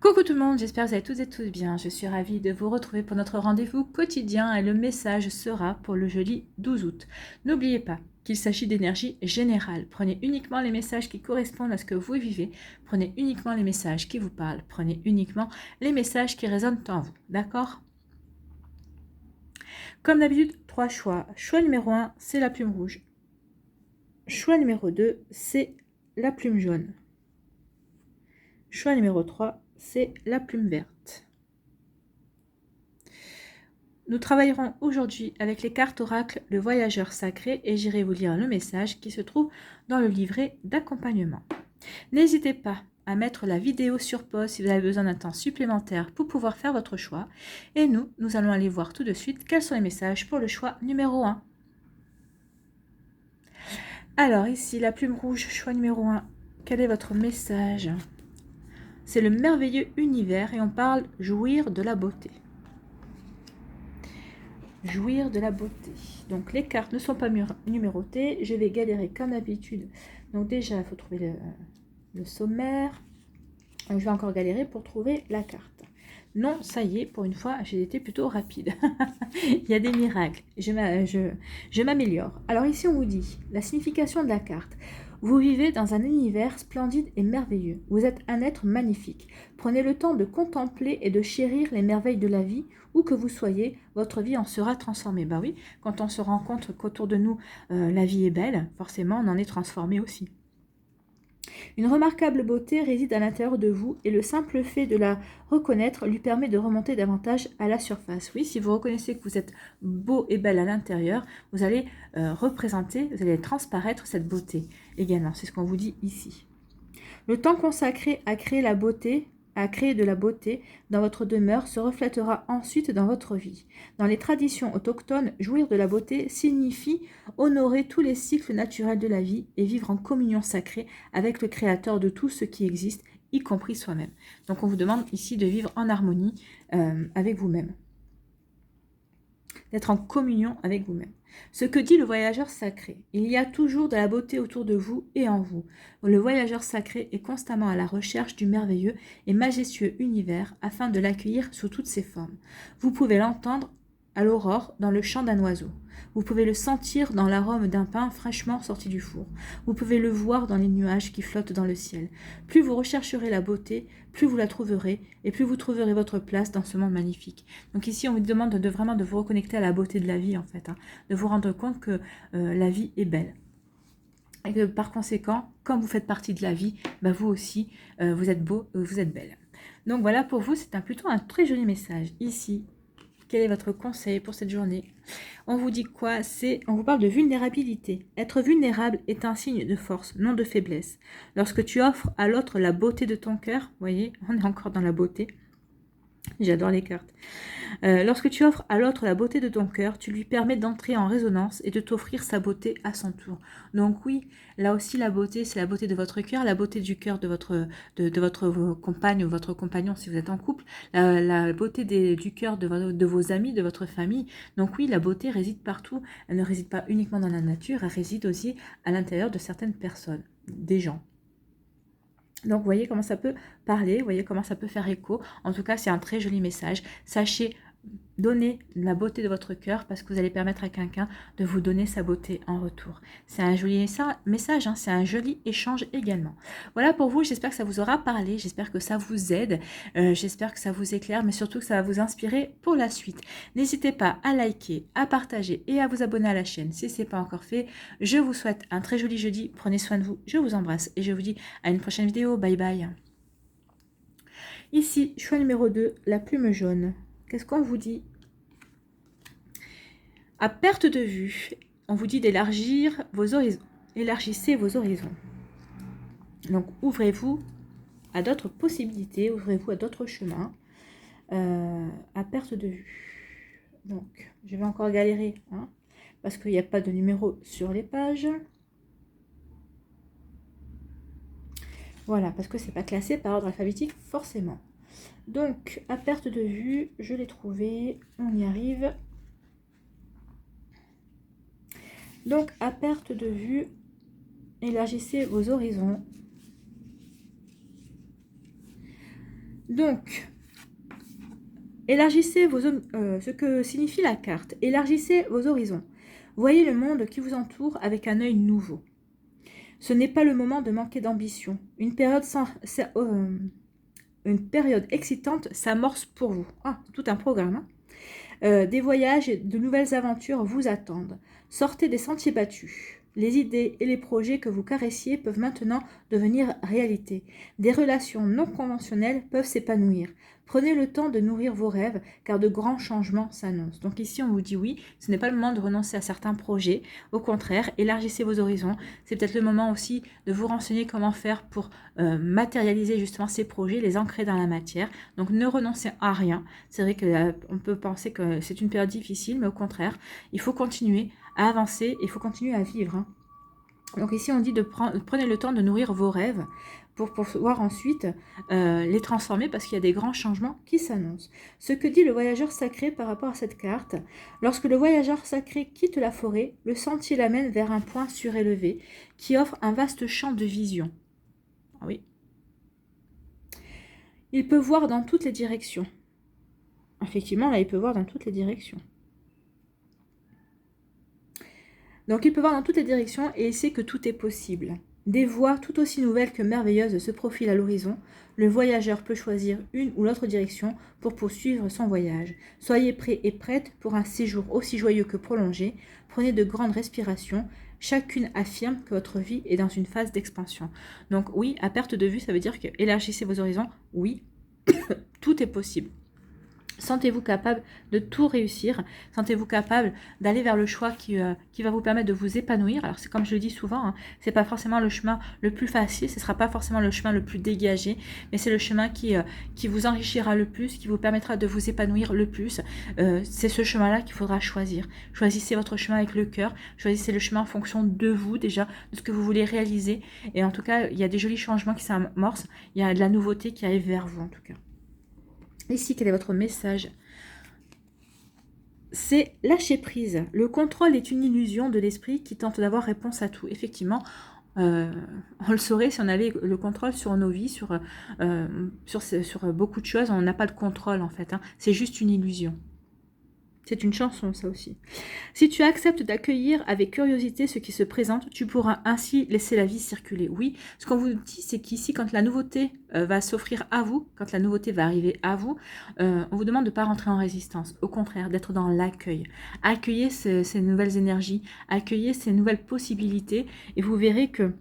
Coucou tout le monde, j'espère que vous allez toutes et tous bien. Je suis ravie de vous retrouver pour notre rendez-vous quotidien et le message sera pour le jeudi 12 août. N'oubliez pas qu'il s'agit d'énergie générale. Prenez uniquement les messages qui correspondent à ce que vous vivez. Prenez uniquement les messages qui vous parlent. Prenez uniquement les messages qui résonnent en vous. D'accord? Comme d'habitude, 3 choix. Choix numéro 1, c'est la plume rouge. Choix numéro 2, c'est la plume jaune. Choix numéro 3, c'est la plume verte. Nous travaillerons aujourd'hui avec les cartes oracle Le Voyageur Sacré et j'irai vous lire le message qui se trouve dans le livret d'accompagnement. N'hésitez pas à mettre la vidéo sur pause si vous avez besoin d'un temps supplémentaire pour pouvoir faire votre choix. Et nous allons aller voir tout de suite quels sont les messages pour le choix numéro 1. Alors ici, la plume rouge, choix numéro 1. Quel est votre message? C'est le merveilleux univers et on parle jouir de la beauté. Jouir de la beauté. Donc les cartes ne sont pas numérotées. Je vais galérer comme d'habitude. Donc déjà, il faut trouver le sommaire. Je vais encore galérer pour trouver la carte. Non, ça y est, pour une fois, j'ai été plutôt rapide. Il y a des miracles. Je m'améliore. Alors ici, on vous dit la signification de la carte. Vous vivez dans un univers splendide et merveilleux. Vous êtes un être magnifique. Prenez le temps de contempler et de chérir les merveilles de la vie. Où que vous soyez, votre vie en sera transformée. Bah oui, quand on se rend compte qu'autour de nous, la vie est belle, forcément, on en est transformé aussi. Une remarquable beauté réside à l'intérieur de vous et le simple fait de la reconnaître lui permet de remonter davantage à la surface. Oui, si vous reconnaissez que vous êtes beau et belle à l'intérieur, vous allez vous allez transparaître cette beauté également. C'est ce qu'on vous dit ici. Le temps consacré à créer de la beauté dans votre demeure se reflètera ensuite dans votre vie. Dans les traditions autochtones, jouir de la beauté signifie honorer tous les cycles naturels de la vie et vivre en communion sacrée avec le Créateur de tout ce qui existe, y compris soi-même. Donc on vous demande ici de vivre en harmonie avec vous-même, d'être en communion avec vous-même. Ce que dit le voyageur sacré, il y a toujours de la beauté autour de vous et en vous. Le voyageur sacré est constamment à la recherche du merveilleux et majestueux univers afin de l'accueillir sous toutes ses formes. Vous pouvez l'entendre à l'aurore dans le chant d'un oiseau. Vous pouvez le sentir dans l'arôme d'un pain fraîchement sorti du four. Vous pouvez le voir dans les nuages qui flottent dans le ciel. Plus vous rechercherez la beauté, plus vous la trouverez et plus vous trouverez votre place dans ce monde magnifique. Donc ici, on vous demande vraiment de vous reconnecter à la beauté de la vie en fait, de vous rendre compte que la vie est belle. Et que par conséquent, comme vous faites partie de la vie, bah vous aussi, vous êtes beau, vous êtes belle. Donc voilà, pour vous, c'est plutôt un très joli message. Ici, quel est votre conseil pour cette journée? On vous dit quoi? On vous parle de vulnérabilité. Être vulnérable est un signe de force, non de faiblesse. Lorsque tu offres à l'autre la beauté de ton cœur, vous voyez, on est encore dans la beauté. J'adore les cartes. Lorsque tu offres à l'autre la beauté de ton cœur, tu lui permets d'entrer en résonance et de t'offrir sa beauté à son tour. Donc oui, là aussi la beauté, c'est la beauté de votre cœur, la beauté du cœur de votre compagne ou votre compagnon si vous êtes en couple, la beauté du cœur de vos amis, de votre famille. Donc oui, la beauté réside partout. Elle ne réside pas uniquement dans la nature, elle réside aussi à l'intérieur de certaines personnes, des gens. Donc, vous voyez comment ça peut parler, vous voyez comment ça peut faire écho. En tout cas, c'est un très joli message. Sachez donner la beauté de votre cœur parce que vous allez permettre à quelqu'un de vous donner sa beauté en retour. C'est un joli message, hein, c'est un joli échange également. Voilà pour vous, j'espère que ça vous aura parlé, j'espère que ça vous aide, j'espère que ça vous éclaire, mais surtout que ça va vous inspirer pour la suite. N'hésitez pas à liker, à partager et à vous abonner à la chaîne si ce n'est pas encore fait. Je vous souhaite un très joli jeudi, prenez soin de vous, je vous embrasse et je vous dis à une prochaine vidéo, bye bye. Ici, choix numéro 2, la plume jaune. Qu'est-ce qu'on vous dit? À perte de vue, on vous dit d'élargir vos horizons. Élargissez vos horizons. Donc, ouvrez-vous à d'autres possibilités, ouvrez-vous à d'autres chemins. À perte de vue. Donc, je vais encore galérer, hein, parce qu'il n'y a pas de numéro sur les pages. Voilà, parce que c'est pas classé par ordre alphabétique, forcément. Donc, à perte de vue, je l'ai trouvé, on y arrive. Donc, à perte de vue, élargissez vos horizons. Donc, élargissez ce que signifie la carte. Élargissez vos horizons. Voyez le monde qui vous entoure avec un œil nouveau. Ce n'est pas le moment de manquer d'ambition. Une période excitante s'amorce pour vous. Ah, tout un programme. Hein. Des voyages et de nouvelles aventures vous attendent. Sortez des sentiers battus. Les idées et les projets que vous caressiez peuvent maintenant devenir réalité. Des relations non conventionnelles peuvent s'épanouir. Prenez le temps de nourrir vos rêves, car de grands changements s'annoncent. Donc ici, on vous dit oui, ce n'est pas le moment de renoncer à certains projets. Au contraire, élargissez vos horizons. C'est peut-être le moment aussi de vous renseigner comment faire pour matérialiser justement ces projets, les ancrer dans la matière. Donc ne renoncez à rien. C'est vrai qu'on peut penser que c'est une période difficile, mais au contraire, il faut continuer à avancer, il faut continuer à vivre. Hein. Donc ici, on dit prenez le temps de nourrir vos rêves pour pouvoir ensuite les transformer parce qu'il y a des grands changements qui s'annoncent. Ce que dit le voyageur sacré par rapport à cette carte, lorsque le voyageur sacré quitte la forêt, le sentier l'amène vers un point surélevé qui offre un vaste champ de vision. Ah oui. Il peut voir dans toutes les directions. Effectivement, là, il peut voir dans toutes les directions. Donc il peut voir dans toutes les directions et il sait que tout est possible. Des voies tout aussi nouvelles que merveilleuses se profilent à l'horizon. Le voyageur peut choisir une ou l'autre direction pour poursuivre son voyage. Soyez prêts et prêtes pour un séjour aussi joyeux que prolongé. Prenez de grandes respirations. Chacune affirme que votre vie est dans une phase d'expansion. Donc oui, à perte de vue, ça veut dire que élargissez vos horizons. Oui, tout est possible. Sentez-vous capable de tout réussir. Sentez-vous capable d'aller vers le choix qui va vous permettre de vous épanouir. Alors, c'est comme je le dis souvent, hein, c'est pas forcément le chemin le plus facile, ce sera pas forcément le chemin le plus dégagé, mais c'est le chemin qui vous enrichira le plus, qui vous permettra de vous épanouir le plus. C'est ce chemin-là qu'il faudra choisir. Choisissez votre chemin avec le cœur. Choisissez le chemin en fonction de vous, déjà, de ce que vous voulez réaliser. Et en tout cas, il y a des jolis changements qui s'amorcent. Il y a de la nouveauté qui arrive vers vous, en tout cas. Ici, quel est votre message? C'est lâcher prise. Le contrôle est une illusion de l'esprit qui tente d'avoir réponse à tout. Effectivement, on le saurait si on avait le contrôle sur nos vies, sur beaucoup de choses. On n'a pas de contrôle en fait. Hein. C'est juste une illusion. C'est une chanson, ça aussi. Si tu acceptes d'accueillir avec curiosité ce qui se présente, tu pourras ainsi laisser la vie circuler. Oui, ce qu'on vous dit, c'est qu'ici, quand la nouveauté va s'offrir à vous, quand la nouveauté va arriver à vous, on vous demande de ne pas rentrer en résistance. Au contraire, d'être dans l'accueil. Accueillez ces nouvelles énergies, accueillez ces nouvelles possibilités, et vous verrez que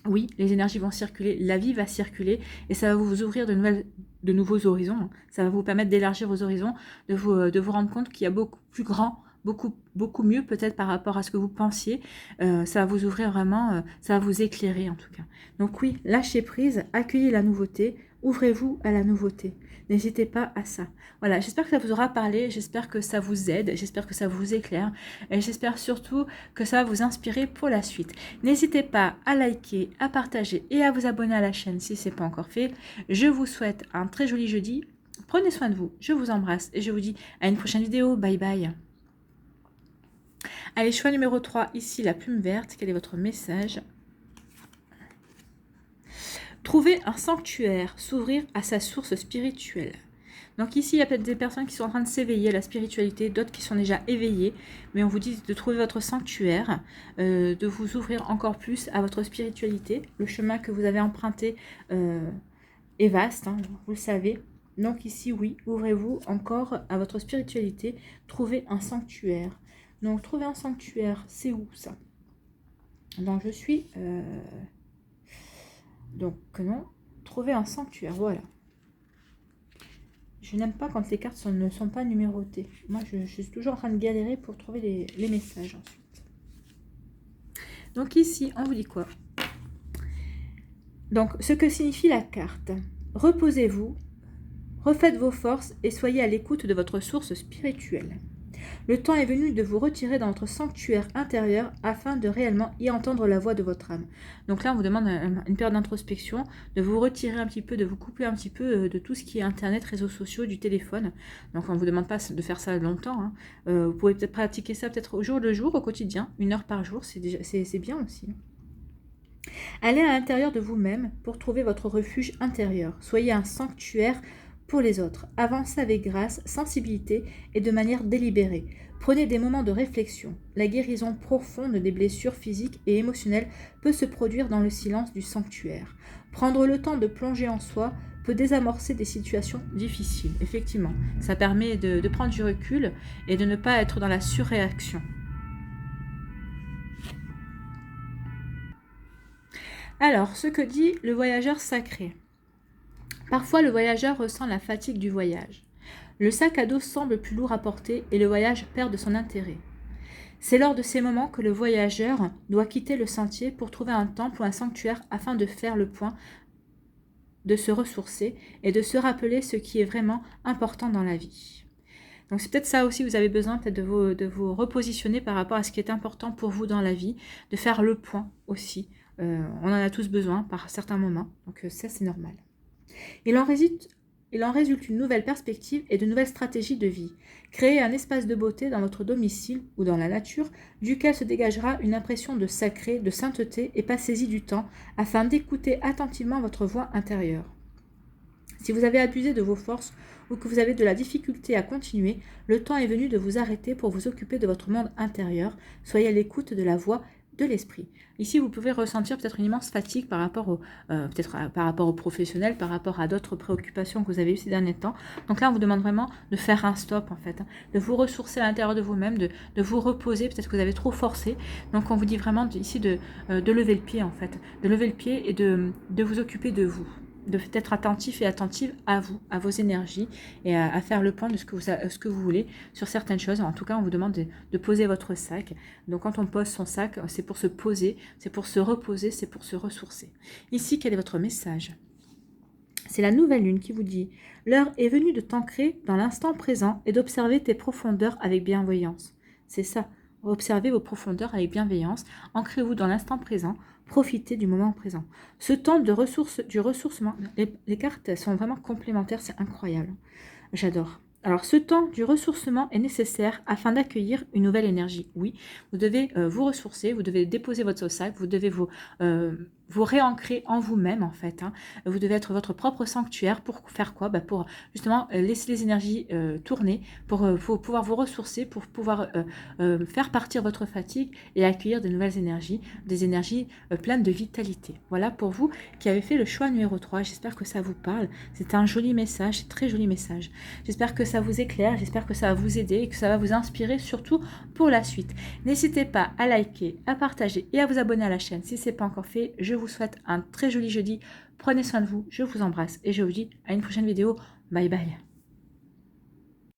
oui, les énergies vont circuler, la vie va circuler, et ça va vous ouvrir de nouveaux horizons. Ça va vous permettre d'élargir vos horizons, de vous rendre compte qu'il y a beaucoup plus grand, beaucoup mieux peut-être par rapport à ce que vous pensiez. Ça va vous ouvrir vraiment, ça va vous éclairer en tout cas. Donc oui, lâchez prise, accueillez la nouveauté, ouvrez-vous à la nouveauté. N'hésitez pas à ça. Voilà, j'espère que ça vous aura parlé, j'espère que ça vous aide, j'espère que ça vous éclaire, et j'espère surtout que ça va vous inspirer pour la suite. N'hésitez pas à liker, à partager et à vous abonner à la chaîne si ce n'est pas encore fait. Je vous souhaite un très joli jeudi. Prenez soin de vous, je vous embrasse et je vous dis à une prochaine vidéo. Bye bye. Allez, choix numéro 3, ici la plume verte. Quel est votre message? Trouver un sanctuaire, s'ouvrir à sa source spirituelle. Donc ici, il y a peut-être des personnes qui sont en train de s'éveiller à la spiritualité, d'autres qui sont déjà éveillées, mais on vous dit de trouver votre sanctuaire, de vous ouvrir encore plus à votre spiritualité. Le chemin que vous avez emprunté est vaste, hein, vous le savez. Donc ici, oui, ouvrez-vous encore à votre spiritualité, trouvez un sanctuaire. Donc trouver un sanctuaire, c'est où ça? Donc je suis... Donc non, trouver un sanctuaire, voilà. Je n'aime pas quand les cartes ne sont pas numérotées. Moi, je suis toujours en train de galérer pour trouver les messages ensuite. Donc ici, on vous dit quoi? Donc, ce que signifie la carte. Reposez-vous, refaites vos forces et soyez à l'écoute de votre source spirituelle. Le temps est venu de vous retirer dans votre sanctuaire intérieur afin de réellement y entendre la voix de votre âme. Donc là, on vous demande une période d'introspection, de vous retirer un petit peu, de vous couper un petit peu de tout ce qui est Internet, réseaux sociaux, du téléphone. Donc on ne vous demande pas de faire ça longtemps. Hein. Vous pouvez peut-être pratiquer ça peut-être au jour le jour, au quotidien, 1 heure par jour, c'est bien aussi. Allez à l'intérieur de vous-même pour trouver votre refuge intérieur. Soyez un sanctuaire pour les autres. Avancez avec grâce, sensibilité et de manière délibérée. Prenez des moments de réflexion. La guérison profonde des blessures physiques et émotionnelles peut se produire dans le silence du sanctuaire. Prendre le temps de plonger en soi peut désamorcer des situations difficiles. Effectivement, ça permet de prendre du recul et de ne pas être dans la surréaction. Alors, ce que dit le voyageur sacré. Parfois, le voyageur ressent la fatigue du voyage. Le sac à dos semble plus lourd à porter et le voyage perd de son intérêt. C'est lors de ces moments que le voyageur doit quitter le sentier pour trouver un temple ou un sanctuaire afin de faire le point, de se ressourcer et de se rappeler ce qui est vraiment important dans la vie. Donc c'est peut-être ça aussi, vous avez besoin peut-être de vous repositionner par rapport à ce qui est important pour vous dans la vie, de faire le point aussi. On en a tous besoin par certains moments, donc ça c'est normal. Il en résulte une nouvelle perspective et de nouvelles stratégies de vie. Créez un espace de beauté dans votre domicile ou dans la nature, duquel se dégagera une impression de sacré, de sainteté, et passez-y du temps afin d'écouter attentivement votre voix intérieure. Si vous avez abusé de vos forces ou que vous avez de la difficulté à continuer, le temps est venu de vous arrêter pour vous occuper de votre monde intérieur. Soyez à l'écoute de la voix de l'esprit. Ici, vous pouvez ressentir peut-être une immense fatigue par rapport au professionnel, par rapport à d'autres préoccupations que vous avez eues ces derniers temps. Donc là, on vous demande vraiment de faire un stop, en fait, de vous ressourcer à l'intérieur de vous-même, de vous reposer. Peut-être que vous avez trop forcé. Donc, on vous dit vraiment ici de lever le pied, en fait, de lever le pied et de vous occuper de vous, d'être attentif et attentive à vous, à vos énergies et à faire le point de ce que vous voulez sur certaines choses. En tout cas, on vous demande de poser votre sac. Donc, quand on pose son sac, c'est pour se poser, c'est pour se reposer, c'est pour se ressourcer. Ici, quel est votre message ? C'est la nouvelle lune qui vous dit « L'heure est venue de t'ancrer dans l'instant présent et d'observer tes profondeurs avec bienveillance. » C'est ça, observez vos profondeurs avec bienveillance, ancrez-vous dans l'instant présent, profitez du moment présent. Ce temps du ressourcement, les cartes sont vraiment complémentaires, c'est incroyable, j'adore. Alors, ce temps du ressourcement est nécessaire afin d'accueillir une nouvelle énergie. Oui, vous devez vous ressourcer, vous devez déposer votre sac, vous devez vous réancrer en vous-même, en fait. Vous devez être votre propre sanctuaire pour faire quoi ? Pour justement laisser les énergies tourner, pour pouvoir vous ressourcer, pour pouvoir faire partir votre fatigue et accueillir de nouvelles énergies, des énergies pleines de vitalité. Voilà pour vous qui avez fait le choix numéro 3. J'espère que ça vous parle. C'est un joli message, c'est un très joli message. J'espère que ça vous éclaire, j'espère que ça va vous aider et que ça va vous inspirer surtout pour la suite. N'hésitez pas à liker, à partager et à vous abonner à la chaîne si ce n'est pas encore fait. Je vous souhaite un très joli jeudi. Prenez soin de vous, je vous embrasse et je vous dis à une prochaine vidéo. Bye bye.